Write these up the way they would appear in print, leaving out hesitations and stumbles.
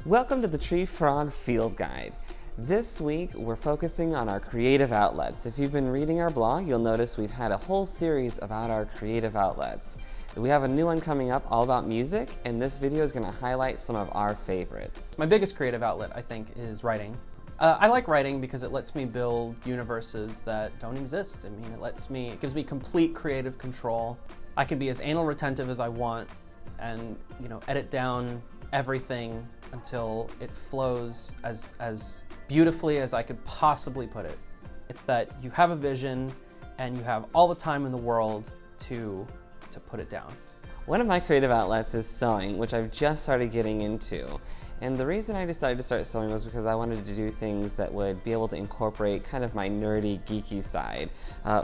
Welcome to the Tree Frog Field Guide. This week we're focusing on our creative outlets. If you've been reading our blog, you'll notice we've had a whole series about our creative outlets. We have a new one coming up all about music, and this video is going to highlight some of our favorites. My biggest creative outlet, I think, is writing. I like writing because it lets me build universes that don't exist. I mean, it gives me complete creative control. I can be as anal retentive as I want and, edit down everything until it flows as beautifully as I could possibly put it. It's that you have a vision and you have all the time in the world to put it down. One of my creative outlets is sewing, which I've just started getting into. And the reason I decided to start sewing was because I wanted to do things that would be able to incorporate kind of my nerdy, geeky side.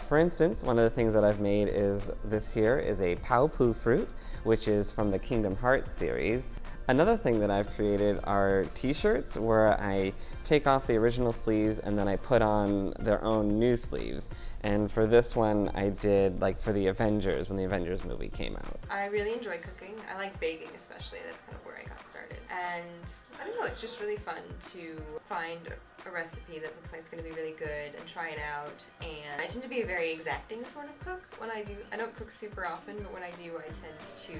For instance, one of the things that I've made is this here is a Pow Poo fruit, which is from the Kingdom Hearts series. Another thing that I've created are t-shirts where I take off the original sleeves and then I put on their own new sleeves. And for this one, I did for the Avengers, when the Avengers movie came out. I really enjoy cooking. I like baking especially. That's kind of where I got started. And I don't know, it's just really fun to find a recipe that looks like it's going to be really good and try it out. And I tend to be a very exacting sort of cook when I do. I don't cook super often, but when I do, I tend to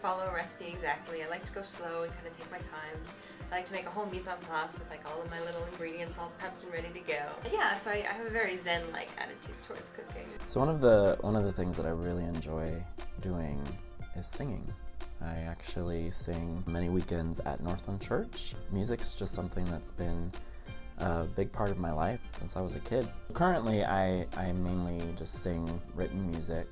follow a recipe exactly. I like to go slow and kind of take my time. I like to make a whole mise en place with all of my little ingredients all prepped and ready to go. And yeah, so I have a very zen-like attitude towards cooking. So one of the things that I really enjoy doing is singing. I actually sing many weekends at Northland Church. Music's just something that's been a big part of my life since I was a kid. Currently, I mainly just sing written music.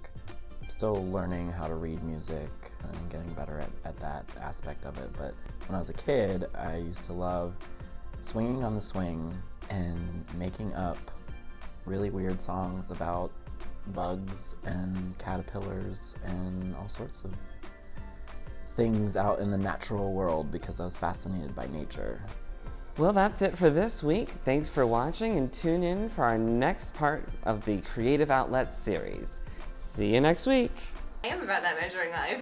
I'm still learning how to read music and getting better at that aspect of it. But when I was a kid, I used to love swinging on the swing and making up really weird songs about bugs and caterpillars and all sorts of things out in the natural world because I was fascinated by nature. Well, that's it for this week. Thanks for watching and tune in for our next part of the Creative Outlets series. See you next week. I am about that measuring knife.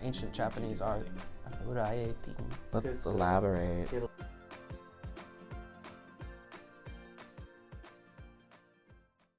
Ancient Japanese art. Let's elaborate.